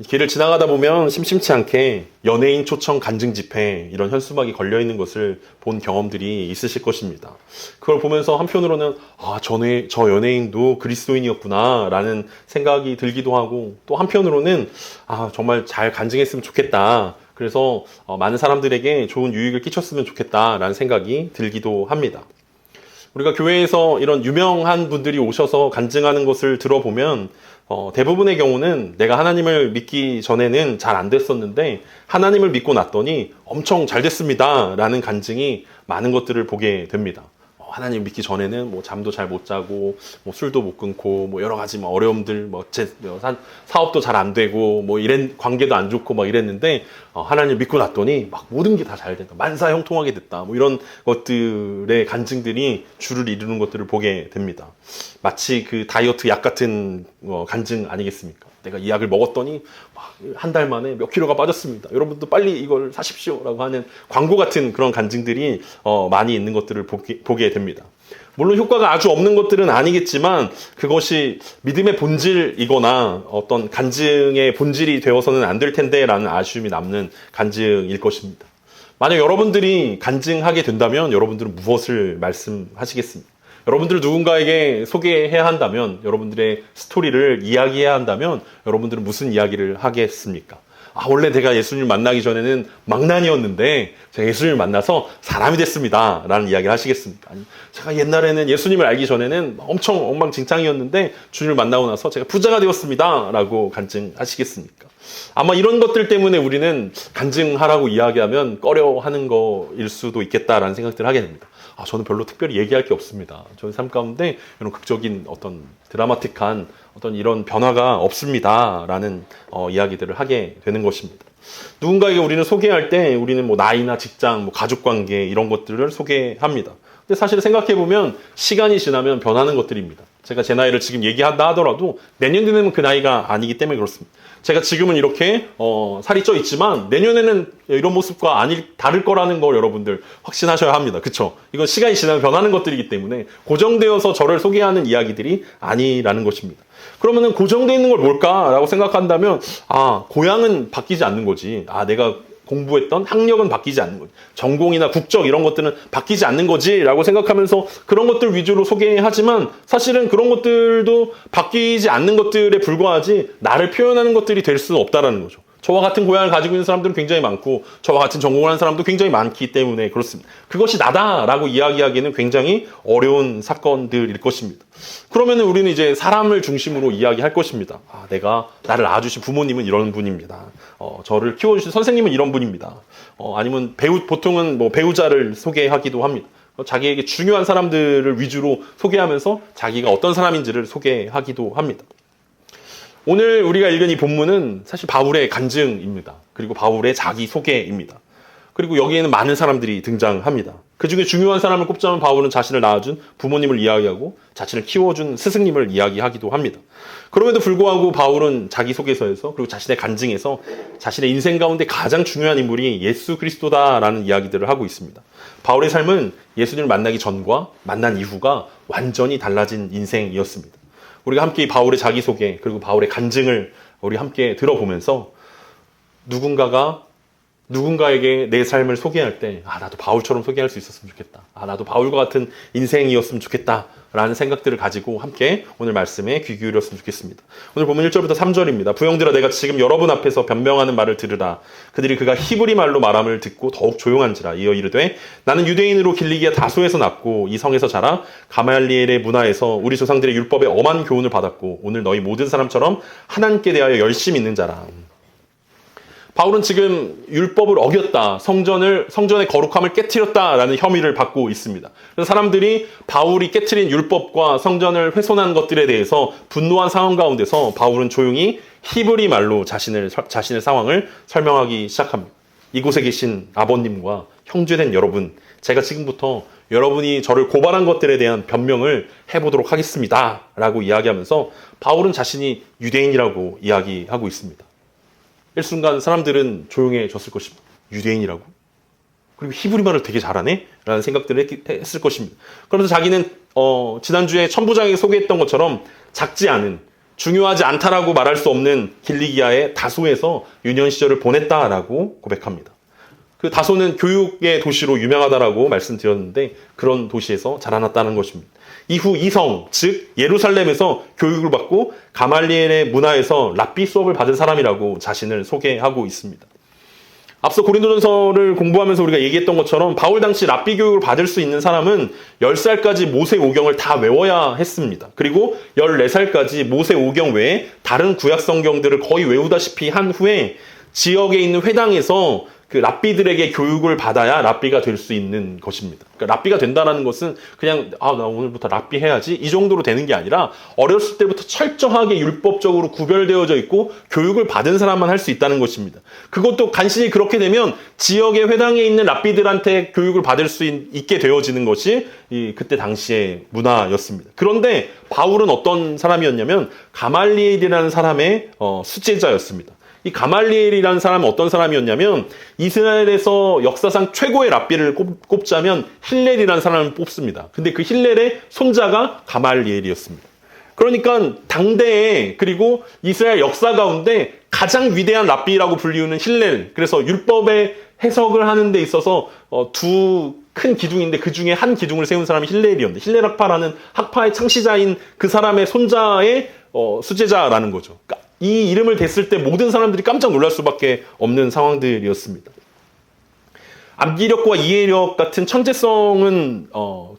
길을 지나가다 보면 심심치 않게 연예인 초청 간증 집회 이런 현수막이 걸려 있는 것을 본 경험들이 있으실 것입니다. 그걸 보면서 한편으로는 저 연예인도 그리스도인이었구나 라는 생각이 들기도 하고, 또 한편으로는 정말 잘 간증했으면 좋겠다, 그래서 많은 사람들에게 좋은 유익을 끼쳤으면 좋겠다 라는 생각이 들기도 합니다. 우리가 교회에서 이런 유명한 분들이 오셔서 간증하는 것을 들어보면 대부분의 경우는 내가 하나님을 믿기 전에는 잘 안 됐었는데 하나님을 믿고 났더니 엄청 잘 됐습니다 라는 간증이 많은 것들을 보게 됩니다. 하나님 믿기 전에는 뭐 잠도 잘 못 자고, 뭐 술도 못 끊고, 뭐 여러 가지 어려움들, 사업도 잘 안 되고, 관계도 안 좋고 막 이랬는데, 하나님 믿고 났더니 막 모든 게 다 잘 된다. 만사형통하게 됐다. 뭐 이런 것들의 간증들이 주를 이루는 것들을 보게 됩니다. 마치 그 다이어트 약 같은 간증 아니겠습니까? 내가 이 약을 먹었더니 한 달 만에 몇 킬로가 빠졌습니다. 여러분도 빨리 이걸 사십시오라고 하는 광고 같은 그런 간증들이 많이 있는 것들을 보게 됩니다. 물론 효과가 아주 없는 것들은 아니겠지만 그것이 믿음의 본질이거나 어떤 간증의 본질이 되어서는 안 될 텐데 라는 아쉬움이 남는 간증일 것입니다. 만약 여러분들이 간증하게 된다면 여러분들은 무엇을 말씀하시겠습니까? 여러분들 누군가에게 소개해야 한다면, 여러분들의 스토리를 이야기해야 한다면 여러분들은 무슨 이야기를 하겠습니까? 원래 제가 예수님을 만나기 전에는 망난이었는데 제가 예수님을 만나서 사람이 됐습니다 라는 이야기를 하시겠습니까? 아니, 제가 옛날에는 예수님을 알기 전에는 엄청 엉망진창이었는데 주님을 만나고 나서 제가 부자가 되었습니다 라고 간증하시겠습니까? 아마 이런 것들 때문에 우리는 간증하라고 이야기하면 꺼려하는 거일 수도 있겠다라는 생각들을 하게 됩니다. 저는 별로 특별히 얘기할 게 없습니다. 저의 삶 가운데 이런 극적인 어떤 드라마틱한 어떤 이런 변화가 없습니다 라는 이야기들을 하게 되는 것입니다. 누군가에게 우리는 소개할 때 우리는 나이나 직장, 가족관계 이런 것들을 소개합니다. 근데 사실 생각해보면 시간이 지나면 변하는 것들입니다. 제가 제 나이를 지금 얘기한다 하더라도 내년 되면 그 나이가 아니기 때문에 그렇습니다. 제가 지금은 이렇게 살이 쪄 있지만 내년에는 이런 모습과 다를 거라는 걸 여러분들 확신하셔야 합니다. 그쵸? 이건 시간이 지나면 변하는 것들이기 때문에 고정되어서 저를 소개하는 이야기들이 아니라는 것입니다. 그러면은 고정되어 있는 걸 뭘까라고 생각한다면 고향은 바뀌지 않는 거지. 내가 공부했던 학력은 바뀌지 않는 거지. 전공이나 국적 이런 것들은 바뀌지 않는 거지 라고 생각하면서 그런 것들 위주로 소개하지만 사실은 그런 것들도 바뀌지 않는 것들에 불과하지 나를 표현하는 것들이 될 수는 없다라는 거죠. 저와 같은 고향을 가지고 있는 사람들은 굉장히 많고 저와 같은 전공을 하는 사람도 굉장히 많기 때문에 그렇습니다. 그것이 나다라고 이야기하기에는 굉장히 어려운 사건들일 것입니다. 그러면 우리는 이제 사람을 중심으로 이야기할 것입니다. 내가 나를 낳아주신 부모님은 이런 분입니다. 저를 키워주신 선생님은 이런 분입니다. 아니면 보통은 배우자를 소개하기도 합니다. 자기에게 중요한 사람들을 위주로 소개하면서 자기가 어떤 사람인지를 소개하기도 합니다. 오늘 우리가 읽은 이 본문은 사실 바울의 간증입니다. 그리고 바울의 자기소개입니다. 그리고 여기에는 많은 사람들이 등장합니다. 그 중에 중요한 사람을 꼽자면 바울은 자신을 낳아준 부모님을 이야기하고 자신을 키워준 스승님을 이야기하기도 합니다. 그럼에도 불구하고 바울은 자기소개서에서 그리고 자신의 간증에서 자신의 인생 가운데 가장 중요한 인물이 예수 그리스도다라는 이야기들을 하고 있습니다. 바울의 삶은 예수님을 만나기 전과 만난 이후가 완전히 달라진 인생이었습니다. 우리가 함께 바울의 자기소개 그리고 바울의 간증을 우리 함께 들어보면서 누군가에게 내 삶을 소개할 때 나도 바울처럼 소개할 수 있었으면 좋겠다. 나도 바울과 같은 인생이었으면 좋겠다 라는 생각들을 가지고 함께 오늘 말씀에 귀 기울였으면 좋겠습니다. 오늘 보면 1절부터 3절입니다. 부형들아, 내가 지금 여러분 앞에서 변명하는 말을 들으라. 그들이 그가 히브리 말로 말함을 듣고 더욱 조용한지라. 이어 이르되 나는 유대인으로 길리기아 다소에서 났고 이 성에서 자라 가말리엘의 문화에서 우리 조상들의 율법에 엄한 교훈을 받았고 오늘 너희 모든 사람처럼 하나님께 대하여 열심히 있는 자라. 바울은 지금 율법을 어겼다, 성전의 거룩함을 깨트렸다라는 혐의를 받고 있습니다. 그래서 사람들이 바울이 깨트린 율법과 성전을 훼손한 것들에 대해서 분노한 상황 가운데서 바울은 조용히 히브리 말로 자신의 상황을 설명하기 시작합니다. 이곳에 계신 아버님과 형제된 여러분, 제가 지금부터 여러분이 저를 고발한 것들에 대한 변명을 해보도록 하겠습니다 라고 이야기하면서 바울은 자신이 유대인이라고 이야기하고 있습니다. 일순간 사람들은 조용해졌을 것입니다. 유대인이라고? 그리고 히브리 말을 되게 잘하네? 라는 생각들을 했을 것입니다. 그러면서 자기는 지난주에 천부장에게 소개했던 것처럼 작지 않은 중요하지 않다라고 말할 수 없는 길리기아의 다소에서 유년 시절을 보냈다라고 고백합니다. 그 다소는 교육의 도시로 유명하다라고 말씀드렸는데 그런 도시에서 자라났다는 것입니다. 이후 이성, 즉 예루살렘에서 교육을 받고 가말리엘의 문화에서 랍비 수업을 받은 사람이라고 자신을 소개하고 있습니다. 앞서 고린도전서를 공부하면서 우리가 얘기했던 것처럼 바울 당시 랍비 교육을 받을 수 있는 사람은 10살까지 모세 오경을 다 외워야 했습니다. 그리고 14살까지 모세 오경 외에 다른 구약 성경들을 거의 외우다시피 한 후에 지역에 있는 회당에서 그 랍비들에게 교육을 받아야 랍비가 될 수 있는 것입니다. 그러니까 랍비가 된다는 것은 그냥 나 오늘부터 랍비 해야지 이 정도로 되는 게 아니라 어렸을 때부터 철저하게 율법적으로 구별되어져 있고 교육을 받은 사람만 할 수 있다는 것입니다. 그것도 간신히 그렇게 되면 지역의 회당에 있는 랍비들한테 교육을 받을 수 있게 되어지는 것이 그때 당시의 문화였습니다. 그런데 바울은 어떤 사람이었냐면 가말리엘이라는 사람의 수제자였습니다. 이 가말리엘이라는 사람은 어떤 사람이었냐면 이스라엘에서 역사상 최고의 랍비를 꼽자면 힐렐이라는 사람을 뽑습니다. 근데 그 힐렐의 손자가 가말리엘이었습니다. 그러니까 당대에 그리고 이스라엘 역사 가운데 가장 위대한 랍비라고 불리우는 힐렐, 그래서 율법의 해석을 하는 데 있어서 두 큰 기둥인데 그 중에 한 기둥을 세운 사람이 힐렐이었는데 힐렐 학파라는 학파의 창시자인 그 사람의 손자의 수제자라는 거죠. 그러니까 이 이름을 댔을 때 모든 사람들이 깜짝 놀랄 수밖에 없는 상황들이었습니다. 암기력과 이해력 같은 천재성은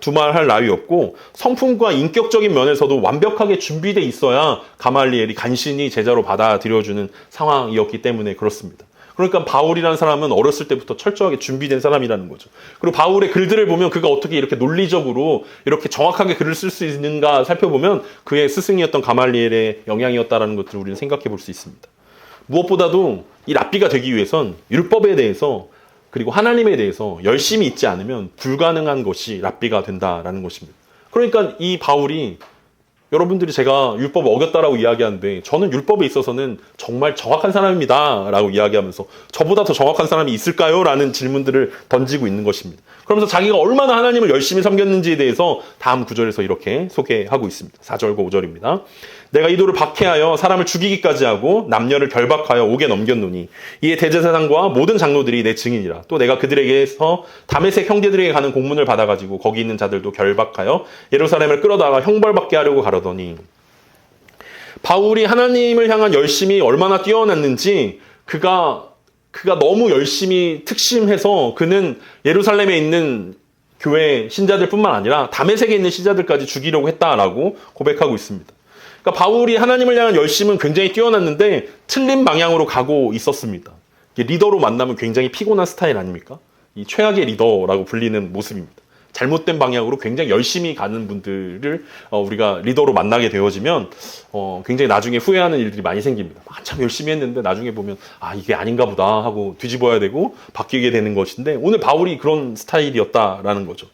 두말할 나위 없고 성품과 인격적인 면에서도 완벽하게 준비돼 있어야 가말리엘이 간신히 제자로 받아들여주는 상황이었기 때문에 그렇습니다. 그러니까 바울이라는 사람은 어렸을 때부터 철저하게 준비된 사람이라는 거죠. 그리고 바울의 글들을 보면 그가 어떻게 이렇게 논리적으로 이렇게 정확하게 글을 쓸 수 있는가 살펴보면 그의 스승이었던 가말리엘의 영향이었다는 것들을 우리는 생각해 볼 수 있습니다. 무엇보다도 이 랍비가 되기 위해선 율법에 대해서 그리고 하나님에 대해서 열심히 있지 않으면 불가능한 것이 랍비가 된다라는 것입니다. 그러니까 이 바울이 여러분들이 제가 율법을 어겼다라고 이야기하는데 저는 율법에 있어서는 정말 정확한 사람입니다 라고 이야기하면서 저보다 더 정확한 사람이 있을까요? 라는 질문들을 던지고 있는 것입니다. 그러면서 자기가 얼마나 하나님을 열심히 섬겼는지에 대해서 다음 구절에서 이렇게 소개하고 있습니다. 4절과 5절입니다. 내가 이도를 박해하여 사람을 죽이기까지 하고 남녀를 결박하여 옥에 넘겼노니 이에 대제사장과 모든 장로들이 내 증인이라. 또 내가 그들에게서 다메섹 형제들에게 가는 공문을 받아가지고 거기 있는 자들도 결박하여 예루살렘을 끌어다가 형벌받게 하려고 가려더니 바울이 하나님을 향한 열심이 얼마나 뛰어났는지 그가 너무 열심히 특심해서 그는 예루살렘에 있는 교회 신자들뿐만 아니라 다메섹에 있는 신자들까지 죽이려고 했다라고 고백하고 있습니다. 그러니까 바울이 하나님을 향한 열심은 굉장히 뛰어났는데 틀린 방향으로 가고 있었습니다. 리더로 만나면 굉장히 피곤한 스타일 아닙니까? 이 최악의 리더라고 불리는 모습입니다. 잘못된 방향으로 굉장히 열심히 가는 분들을 우리가 리더로 만나게 되어지면 굉장히 나중에 후회하는 일들이 많이 생깁니다. 한참 열심히 했는데 나중에 보면 이게 아닌가 보다 하고 뒤집어야 되고 바뀌게 되는 것인데 오늘 바울이 그런 스타일이었다라는 거죠.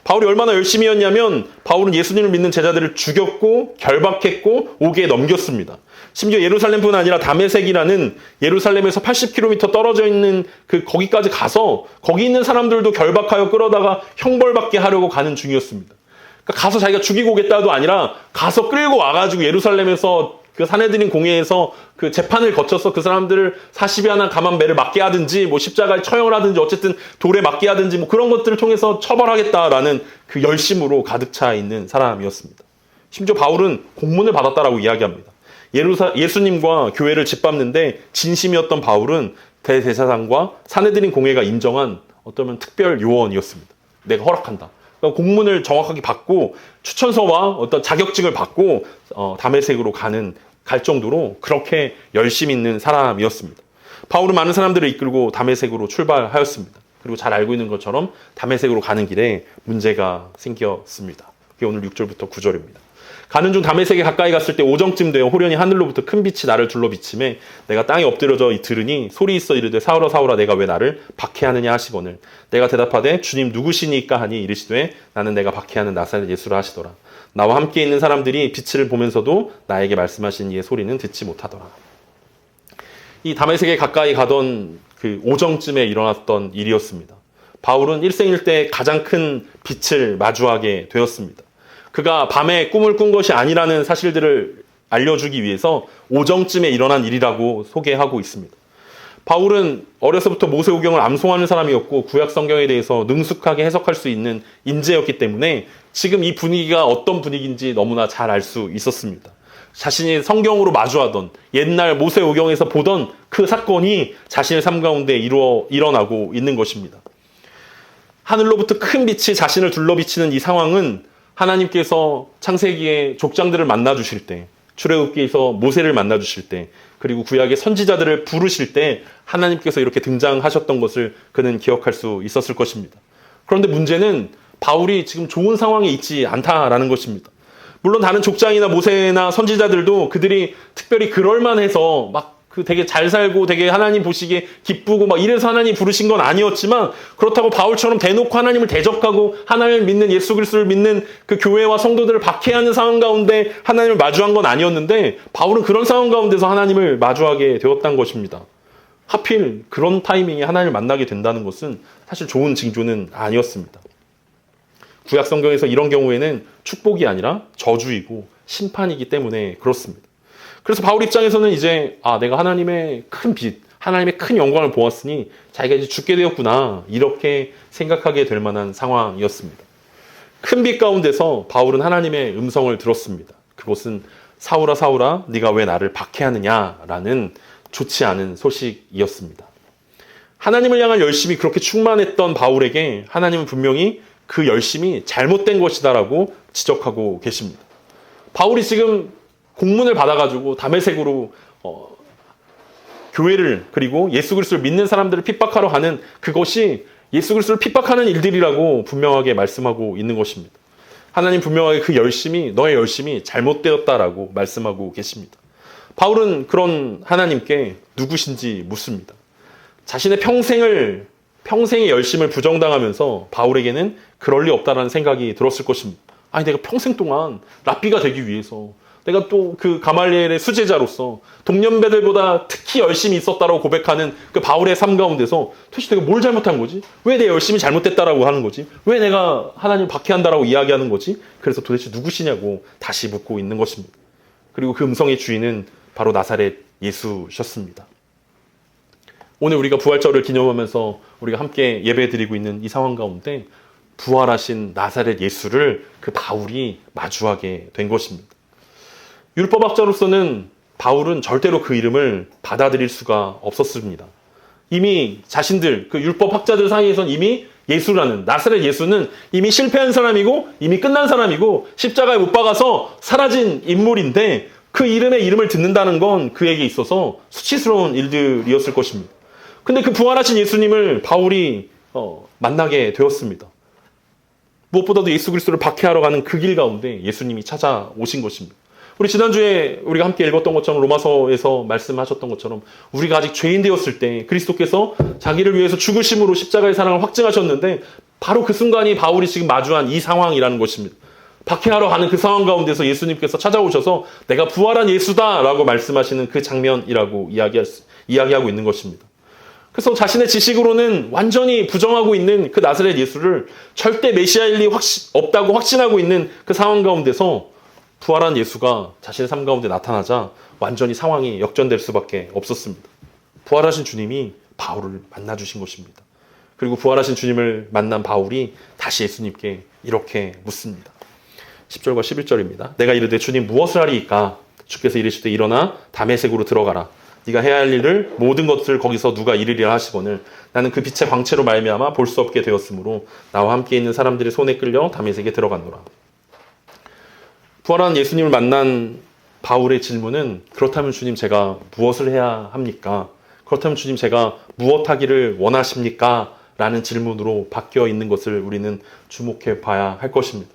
바울이 얼마나 열심히 했냐면 바울은 예수님을 믿는 제자들을 죽였고 결박했고 옥에 넘겼습니다. 심지어 예루살렘뿐 아니라 다메섹이라는 예루살렘에서 80km 떨어져 있는 거기까지 가서 거기 있는 사람들도 결박하여 끌어다가 형벌받게 하려고 가는 중이었습니다. 그러니까 가서 자기가 죽이고 오겠다도 아니라 가서 끌고 와가지고 예루살렘에서 그 사내들인 공회에서 그 재판을 거쳐서 그 사람들을 40이 하나 감한 매를 맞게 하든지 뭐 십자가에 처형을 하든지 어쨌든 돌에 맞게 하든지 뭐 그런 것들을 통해서 처벌하겠다라는 그 열심으로 가득 차 있는 사람이었습니다. 심지어 바울은 공문을 받았다라고 이야기합니다. 예수님과 교회를 짓밟는데 진심이었던 바울은 대제사장과 사내들인 공회가 인정한 어쩌면 특별 요원이었습니다. 내가 허락한다. 그러니까 공문을 정확하게 받고 추천서와 어떤 자격증을 받고 다메섹으로 갈 정도로 그렇게 열심히 있는 사람이었습니다. 바울은 많은 사람들을 이끌고 다메섹으로 출발하였습니다. 그리고 잘 알고 있는 것처럼 다메섹으로 가는 길에 문제가 생겼습니다. 그게 오늘 6절부터 9절입니다. 가는 중 다메섹에 가까이 갔을 때 오정쯤 되어 호련히 하늘로부터 큰 빛이 나를 둘러 비치매 내가 땅에 엎드려져 들으니 소리 있어 이르되 사울아 사울아 내가 왜 나를 박해하느냐 하시거늘 내가 대답하되 주님 누구시니까 하니 이르시되 나는 내가 박해하는 나사렛 예수라 하시더라. 나와 함께 있는 사람들이 빛을 보면서도 나에게 말씀하신 이의 소리는 듣지 못하더라. 이 다메섹에 가까이 가던 그 오정쯤에 일어났던 일이었습니다. 바울은 일생일대 가장 큰 빛을 마주하게 되었습니다. 그가 밤에 꿈을 꾼 것이 아니라는 사실들을 알려주기 위해서 오정쯤에 일어난 일이라고 소개하고 있습니다. 바울은 어려서부터 모세오경을 암송하는 사람이었고 구약 성경에 대해서 능숙하게 해석할 수 있는 인재였기 때문에 지금 이 분위기가 어떤 분위기인지 너무나 잘 알 수 있었습니다. 자신이 성경으로 마주하던 옛날 모세오경에서 보던 그 사건이 자신의 삶 가운데 일어나고 있는 것입니다. 하늘로부터 큰 빛이 자신을 둘러비치는 이 상황은 하나님께서 창세기에 족장들을 만나 주실 때, 출애굽기에서 모세를 만나 주실 때, 그리고 구약의 선지자들을 부르실 때 하나님께서 이렇게 등장하셨던 것을 그는 기억할 수 있었을 것입니다. 그런데 문제는 바울이 지금 좋은 상황에 있지 않다라는 것입니다. 물론 다른 족장이나 모세나 선지자들도 그들이 특별히 그럴만해서 막 되게 잘 살고 되게 하나님 보시기에 기쁘고 막 이래서 하나님 부르신 건 아니었지만, 그렇다고 바울처럼 대놓고 하나님을 대적하고 하나님을 믿는, 예수 그리스도를 믿는 그 교회와 성도들을 박해하는 상황 가운데 하나님을 마주한 건 아니었는데 바울은 그런 상황 가운데서 하나님을 마주하게 되었다는 것입니다. 하필 그런 타이밍에 하나님을 만나게 된다는 것은 사실 좋은 징조는 아니었습니다. 구약 성경에서 이런 경우에는 축복이 아니라 저주이고 심판이기 때문에 그렇습니다. 그래서 바울 입장에서는 이제 내가 하나님의 큰 빛, 하나님의 큰 영광을 보았으니 자기가 이제 죽게 되었구나, 이렇게 생각하게 될 만한 상황이었습니다. 큰 빛 가운데서 바울은 하나님의 음성을 들었습니다. 그것은 사울아 사울아 네가 왜 나를 박해하느냐라는 좋지 않은 소식이었습니다. 하나님을 향한 열심이 그렇게 충만했던 바울에게 하나님은 분명히 그 열심이 잘못된 것이다라고 지적하고 계십니다. 바울이 지금 공문을 받아가지고 다메섹으로 교회를, 그리고 예수 그리스도를 믿는 사람들을 핍박하러 가는 그것이 예수 그리스도를 핍박하는 일들이라고 분명하게 말씀하고 있는 것입니다. 하나님 분명하게 그 열심이, 너의 열심이 잘못되었다라고 말씀하고 계십니다. 바울은 그런 하나님께 누구신지 묻습니다. 자신의 평생의 열심을 부정당하면서 바울에게는 그럴 리 없다라는 생각이 들었을 것입니다. 아니, 내가 평생 동안 랍비가 되기 위해서, 내가 또 그 가말리엘의 수제자로서 동년배들보다 특히 열심히 있었다라고 고백하는 그 바울의 삶 가운데서 도대체 내가 뭘 잘못한 거지? 왜 내 열심이 잘못됐다라고 하는 거지? 왜 내가 하나님을 박해한다라고 이야기하는 거지? 그래서 도대체 누구시냐고 다시 묻고 있는 것입니다. 그리고 그 음성의 주인은 바로 나사렛 예수셨습니다. 오늘 우리가 부활절을 기념하면서 우리가 함께 예배드리고 있는 이 상황 가운데 부활하신 나사렛 예수를 그 바울이 마주하게 된 것입니다. 율법학자로서는 바울은 절대로 그 이름을 받아들일 수가 없었습니다. 이미 자신들, 그 율법학자들 사이에선 이미 예수라는, 나사렛 예수는 이미 실패한 사람이고 이미 끝난 사람이고 십자가에 못 박아서 사라진 인물인데 그 이름을 듣는다는 건 그에게 있어서 수치스러운 일들이었을 것입니다. 근데 그 부활하신 예수님을 바울이 만나게 되었습니다. 무엇보다도 예수 그리스도를 박해하러 가는 그 길 가운데 예수님이 찾아오신 것입니다. 우리 지난주에 우리가 함께 읽었던 것처럼, 로마서에서 말씀하셨던 것처럼, 우리가 아직 죄인 되었을 때 그리스도께서 자기를 위해서 죽으심으로 십자가의 사랑을 확증하셨는데 바로 그 순간이 바울이 지금 마주한 이 상황이라는 것입니다. 박해하러 가는 그 상황 가운데서 예수님께서 찾아오셔서 내가 부활한 예수다라고 말씀하시는 그 장면이라고 이야기하고 있는 것입니다. 그래서 자신의 지식으로는 완전히 부정하고 있는 그 나사렛 예수를 절대 메시아일 리 없다고 확신하고 있는 그 상황 가운데서 부활한 예수가 자신의 삶 가운데 나타나자 완전히 상황이 역전될 수밖에 없었습니다. 부활하신 주님이 바울을 만나주신 것입니다. 그리고 부활하신 주님을 만난 바울이 다시 예수님께 이렇게 묻습니다. 10절과 11절입니다. 내가 이르되 주님 무엇을 하리이까? 주께서 이르시되 일어나 다메섹으로 들어가라. 네가 해야 할 일을 모든 것을 거기서 누가 이르리라 하시거늘 나는 그 빛의 광채로 말미암아 볼 수 없게 되었으므로 나와 함께 있는 사람들의 손에 끌려 다메섹에 들어갔노라. 부활한 예수님을 만난 바울의 질문은 그렇다면 주님 제가 무엇을 해야 합니까? 그렇다면 주님 제가 무엇 하기를 원하십니까? 라는 질문으로 바뀌어 있는 것을 우리는 주목해 봐야 할 것입니다.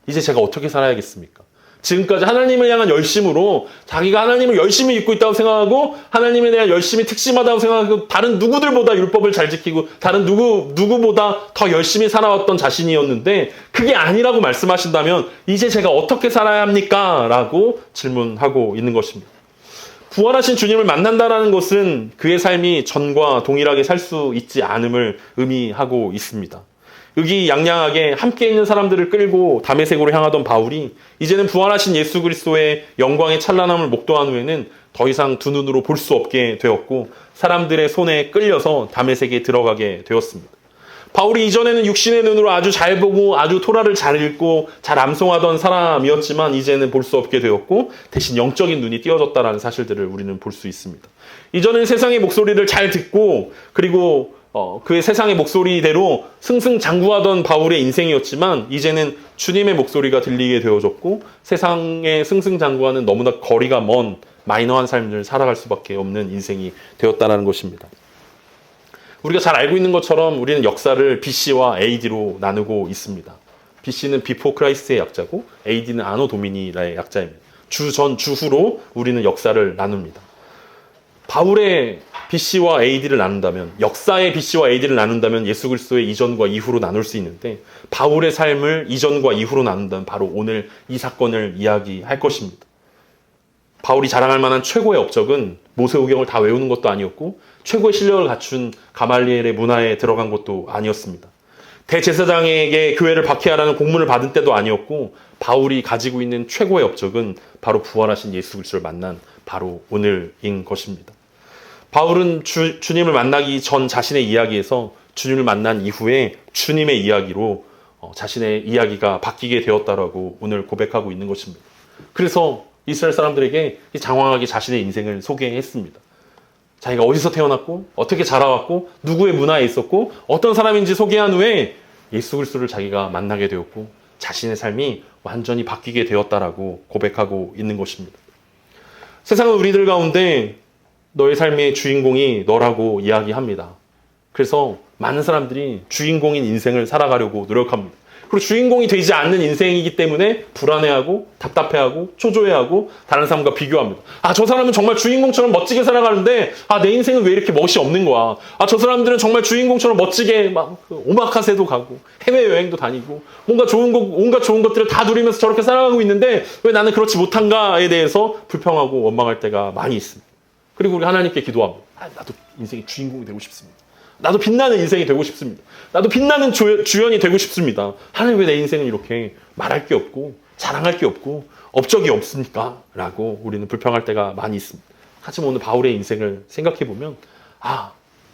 이제 제가 어떻게 살아야겠습니까? 지금까지 하나님을 향한 열심으로 자기가 하나님을 열심히 믿고 있다고 생각하고 하나님에 대한 열심이 특심하다고 생각하고 다른 누구들보다 율법을 잘 지키고 다른 누구보다 더 열심히 살아왔던 자신이었는데 그게 아니라고 말씀하신다면 이제 제가 어떻게 살아야 합니까? 라고 질문하고 있는 것입니다. 부활하신 주님을 만난다는 것은 그의 삶이 전과 동일하게 살 수 있지 않음을 의미하고 있습니다. 의기양양하게 함께 있는 사람들을 끌고 다메섹으로 향하던 바울이 이제는 부활하신 예수 그리스도의 영광의 찬란함을 목도한 후에는 더 이상 두 눈으로 볼 수 없게 되었고 사람들의 손에 끌려서 다메섹에 들어가게 되었습니다. 바울이 이전에는 육신의 눈으로 아주 잘 보고 아주 토라를 잘 읽고 잘 암송하던 사람이었지만 이제는 볼 수 없게 되었고 대신 영적인 눈이 띄어졌다는 사실들을 우리는 볼 수 있습니다. 이전엔 세상의 목소리를 잘 듣고 그리고 그의 세상의 목소리대로 승승장구하던 바울의 인생이었지만 이제는 주님의 목소리가 들리게 되어졌고 세상의 승승장구하는 너무나 거리가 먼 마이너한 삶을 살아갈 수밖에 없는 인생이 되었다는 것입니다. 우리가 잘 알고 있는 것처럼 우리는 역사를 BC와 AD로 나누고 있습니다. BC는 Before Christ의 약자고 AD는 Anno Domini의 약자입니다. 주전, 주후로 우리는 역사를 나눕니다. 바울의 BC와 AD를 나눈다면, 역사의 BC와 AD를 나눈다면 예수 그리스도의 이전과 이후로 나눌 수 있는데 바울의 삶을 이전과 이후로 나눈다면 바로 오늘 이 사건을 이야기할 것입니다. 바울이 자랑할 만한 최고의 업적은 모세오경을 다 외우는 것도 아니었고 최고의 실력을 갖춘 가말리엘의 문화에 들어간 것도 아니었습니다. 대제사장에게 교회를 박해하라는 공문을 받은 때도 아니었고 바울이 가지고 있는 최고의 업적은 바로 부활하신 예수 그리스도를 만난 바로 오늘인 것입니다. 바울은 주님을 만나기 전 자신의 이야기에서 주님을 만난 이후에 주님의 이야기로 자신의 이야기가 바뀌게 되었다라고 오늘 고백하고 있는 것입니다. 그래서 이스라엘 사람들에게 장황하게 자신의 인생을 소개했습니다. 자기가 어디서 태어났고 어떻게 자라왔고 누구의 문화에 있었고 어떤 사람인지 소개한 후에 예수 그리스도를 자기가 만나게 되었고 자신의 삶이 완전히 바뀌게 되었다라고 고백하고 있는 것입니다. 세상은 우리들 가운데 너의 삶의 주인공이 너라고 이야기합니다. 그래서 많은 사람들이 주인공인 인생을 살아가려고 노력합니다. 그리고 주인공이 되지 않는 인생이기 때문에 불안해하고 답답해하고 초조해하고 다른 사람과 비교합니다. 저 사람은 정말 주인공처럼 멋지게 살아가는데 내 인생은 왜 이렇게 멋이 없는 거야. 저 사람들은 정말 주인공처럼 멋지게 막 오마카세도 가고 해외여행도 다니고 뭔가 온갖 좋은 것들을 다 누리면서 저렇게 살아가고 있는데 왜 나는 그렇지 못한가에 대해서 불평하고 원망할 때가 많이 있습니다. 그리고 우리 하나님께 기도합니다. 나도 인생의 주인공이 되고 싶습니다. 나도 빛나는 인생이 되고 싶습니다. 나도 빛나는 주연이 되고 싶습니다. 하나님 왜 내 인생은 이렇게 말할 게 없고 자랑할 게 없고 업적이 없습니까? 라고 우리는 불평할 때가 많이 있습니다. 하지만 오늘 바울의 인생을 생각해보면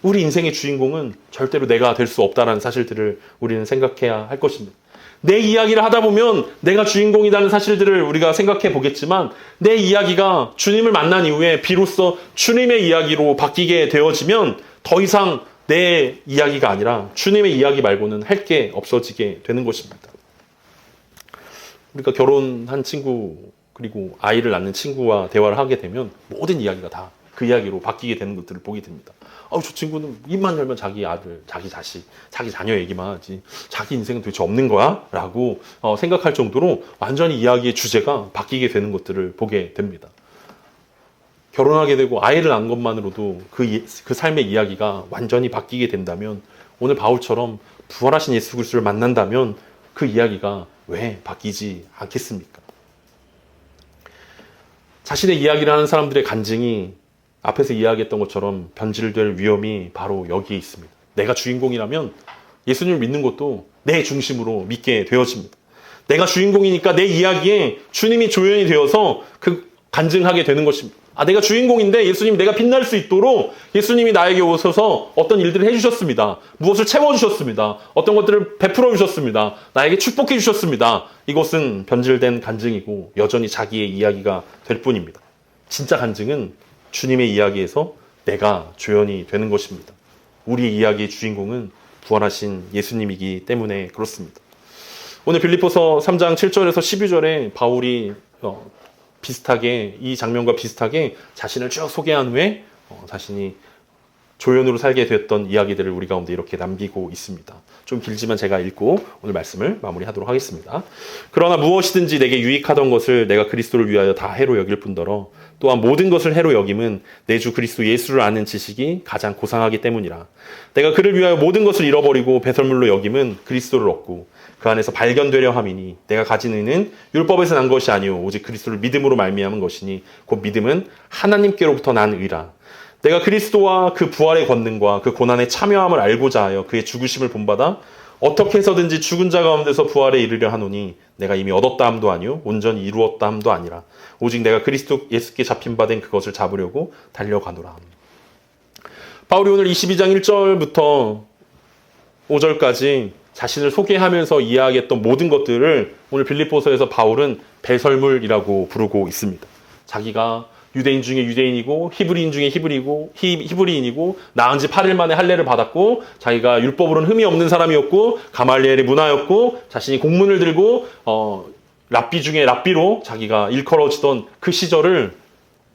우리 인생의 주인공은 절대로 내가 될 수 없다는 사실들을 우리는 생각해야 할 것입니다. 내 이야기를 하다 보면 내가 주인공이라는 사실들을 우리가 생각해 보겠지만 내 이야기가 주님을 만난 이후에 비로소 주님의 이야기로 바뀌게 되어지면 더 이상 내 이야기가 아니라 주님의 이야기 말고는 할 게 없어지게 되는 것입니다. 우리가 결혼한 친구 그리고 아이를 낳는 친구와 대화를 하게 되면 모든 이야기가 다 그 이야기로 바뀌게 되는 것들을 보게 됩니다. 저 친구는 입만 열면 자기 아들, 자기 자식, 자기 자녀 얘기만 하지 자기 인생은 도대체 없는 거야? 라고 생각할 정도로 완전히 이야기의 주제가 바뀌게 되는 것들을 보게 됩니다. 결혼하게 되고 아이를 낳은 것만으로도 그 삶의 이야기가 완전히 바뀌게 된다면 오늘 바울처럼 부활하신 예수 그리스도를 만난다면 그 이야기가 왜 바뀌지 않겠습니까? 자신의 이야기를 하는 사람들의 간증이 앞에서 이야기했던 것처럼 변질될 위험이 바로 여기에 있습니다. 내가 주인공이라면 예수님을 믿는 것도 내 중심으로 믿게 되어집니다. 내가 주인공이니까 내 이야기에 주님이 조연이 되어서 간증하게 되는 것입니다. 내가 주인공인데 예수님이 내가 빛날 수 있도록 예수님이 나에게 오셔서 어떤 일들을 해주셨습니다. 무엇을 채워주셨습니다. 어떤 것들을 베풀어 주셨습니다. 나에게 축복해 주셨습니다. 이것은 변질된 간증이고 여전히 자기의 이야기가 될 뿐입니다. 진짜 간증은 주님의 이야기에서 내가 조연이 되는 것입니다. 우리 이야기의 주인공은 부활하신 예수님이기 때문에 그렇습니다. 오늘 빌립보서 3장 7절에서 12절에 바울이 비슷하게 이 장면과 비슷하게 자신을 쭉 소개한 후에 자신이 조연으로 살게 됐던 이야기들을 우리 가운데 이렇게 남기고 있습니다. 좀 길지만 제가 읽고 오늘 말씀을 마무리하도록 하겠습니다. 그러나 무엇이든지 내게 유익하던 것을 내가 그리스도를 위하여 다 해로 여길 뿐더러 또한 모든 것을 해로 여김은 내 주 그리스도 예수를 아는 지식이 가장 고상하기 때문이라. 내가 그를 위하여 모든 것을 잃어버리고 배설물로 여김은 그리스도를 얻고 그 안에서 발견되려 함이니 내가 가진 의는 율법에서 난 것이 아니오 오직 그리스도를 믿음으로 말미암은 것이니 곧 믿음은 하나님께로부터 난 의라. 내가 그리스도와 그 부활의 권능과 그 고난의 참여함을 알고자 하여 그의 죽으심을 본받아 어떻게 해서든지 죽은 자 가운데서 부활에 이르려 하노니 내가 이미 얻었다 함도 아니요 온전히 이루었다 함도 아니라 오직 내가 그리스도 예수께 잡힌 바 된 그것을 잡으려고 달려가노라. 바울이 오늘 22장 1절부터 5절까지 자신을 소개하면서 이야기했던 모든 것들을 오늘 빌립보서에서 바울은 배설물이라고 부르고 있습니다. 자기가 유대인 중에 유대인이고 히브리인 중에 히브리인이고 나은 지 8일 만에 할례를 받았고 자기가 율법으로는 흠이 없는 사람이었고 가말리엘의 문화였고 자신이 공문을 들고 랍비 중에 랍비로 자기가 일컬어지던 그 시절을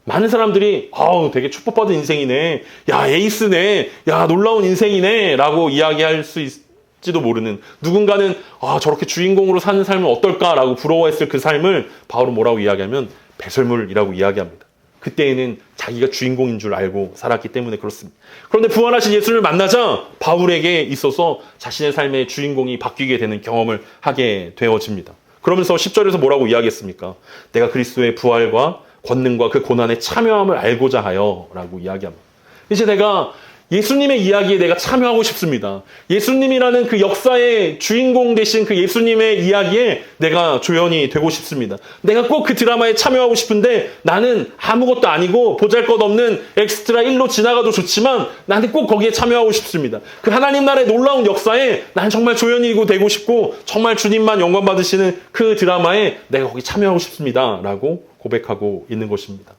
많은 사람들이 되게 축복받은 인생이네, 야 에이스네, 야 놀라운 인생이네 라고 이야기할 수 있지도 모르는, 누군가는 저렇게 주인공으로 사는 삶은 어떨까라고 부러워했을 그 삶을 바울은 뭐라고 이야기하면 배설물이라고 이야기합니다. 그때에는 자기가 주인공인 줄 알고 살았기 때문에 그렇습니다. 그런데 부활하신 예수를 만나자 바울에게 있어서 자신의 삶의 주인공이 바뀌게 되는 경험을 하게 되어집니다. 그러면서 10절에서 뭐라고 이야기했습니까? 내가 그리스도의 부활과 권능과 그 고난에 참여함을 알고자 하여 라고 이야기합니다. 이제 내가 예수님의 이야기에 내가 참여하고 싶습니다. 예수님이라는 그 역사의 주인공 되신 그 예수님의 이야기에 내가 조연이 되고 싶습니다. 내가 꼭 그 드라마에 참여하고 싶은데 나는 아무것도 아니고 보잘것없는 엑스트라 1로 지나가도 좋지만 나는 꼭 거기에 참여하고 싶습니다. 그 하나님 나라의 놀라운 역사에 나는 정말 조연이고 되고 싶고 정말 주님만 영광 받으시는 그 드라마에 내가 거기 참여하고 싶습니다. 라고 고백하고 있는 것입니다.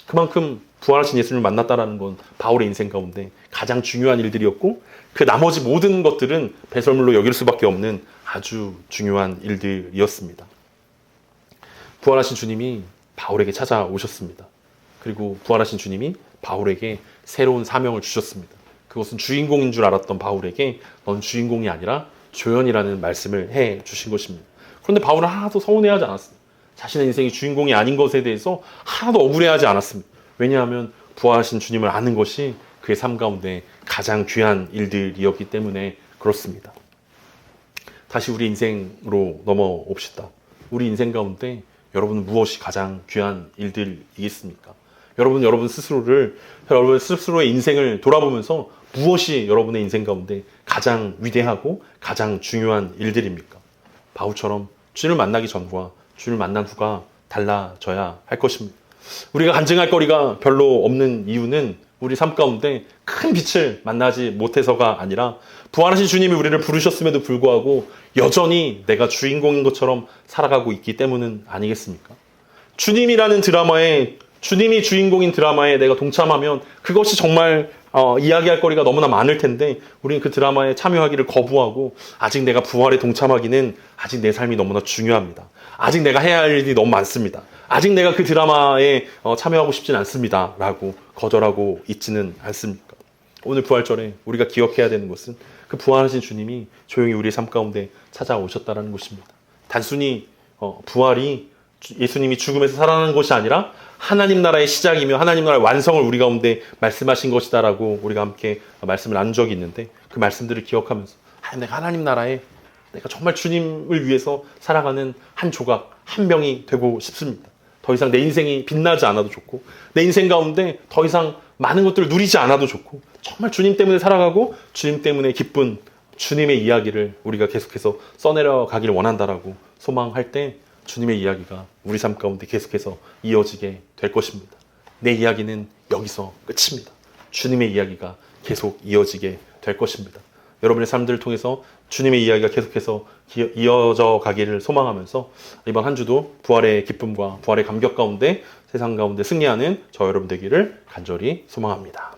그만큼 부활하신 예수님을 만났다라는 건 바울의 인생 가운데 가장 중요한 일들이었고 그 나머지 모든 것들은 배설물로 여길 수밖에 없는 아주 중요한 일들이었습니다. 부활하신 주님이 바울에게 찾아오셨습니다. 그리고 부활하신 주님이 바울에게 새로운 사명을 주셨습니다. 그것은 주인공인 줄 알았던 바울에게 넌 주인공이 아니라 조연이라는 말씀을 해 주신 것입니다. 그런데 바울은 하나도 서운해하지 않았습니다. 자신의 인생이 주인공이 아닌 것에 대해서 하나도 억울해하지 않았습니다. 왜냐하면 부활하신 주님을 아는 것이 그의 삶 가운데 가장 귀한 일들이었기 때문에 그렇습니다. 다시 우리 인생으로 넘어옵시다. 우리 인생 가운데 여러분은 무엇이 가장 귀한 일들이겠습니까? 여러분 스스로의 인생을 돌아보면서 무엇이 여러분의 인생 가운데 가장 위대하고 가장 중요한 일들입니까? 바울처럼 주님을 만나기 전과 주님을 만난 후가 달라져야 할 것입니다. 우리가 간증할 거리가 별로 없는 이유는 우리 삶 가운데 큰 빛을 만나지 못해서가 아니라 부활하신 주님이 우리를 부르셨음에도 불구하고 여전히 내가 주인공인 것처럼 살아가고 있기 때문은 아니겠습니까? 주님이라는 드라마에, 주님이 주인공인 드라마에 내가 동참하면 그것이 정말 이야기할 거리가 너무나 많을 텐데 우리는 그 드라마에 참여하기를 거부하고 아직 내가 부활에 동참하기는 아직 내 삶이 너무나 중요합니다. 아직 내가 해야 할 일이 너무 많습니다. 아직 내가 그 드라마에 참여하고 싶진 않습니다. 라고 거절하고 있지는 않습니까? 오늘 부활절에 우리가 기억해야 되는 것은 그 부활하신 주님이 조용히 우리의 삶 가운데 찾아오셨다는 것입니다. 단순히 부활이 예수님이 죽음에서 살아나는 것이 아니라 하나님 나라의 시작이며 하나님 나라의 완성을 우리 가운데 말씀하신 것이다라고 우리가 함께 말씀을 나눈 적이 있는데 그 말씀들을 기억하면서 내가 하나님 나라에 내가 정말 주님을 위해서 살아가는 한 조각, 한 명이 되고 싶습니다. 더 이상 내 인생이 빛나지 않아도 좋고 내 인생 가운데 더 이상 많은 것들을 누리지 않아도 좋고 정말 주님 때문에 살아가고 주님 때문에 기쁜 주님의 이야기를 우리가 계속해서 써내려 가기를 원한다라고 소망할 때 주님의 이야기가 우리 삶 가운데 계속해서 이어지게 될 것입니다. 내 이야기는 여기서 끝입니다. 주님의 이야기가 계속 이어지게 될 것입니다. 여러분의 삶들을 통해서 주님의 이야기가 계속해서 이어져 가기를 소망하면서 이번 한 주도 부활의 기쁨과 부활의 감격 가운데 세상 가운데 승리하는 저 여러분 되기를 간절히 소망합니다.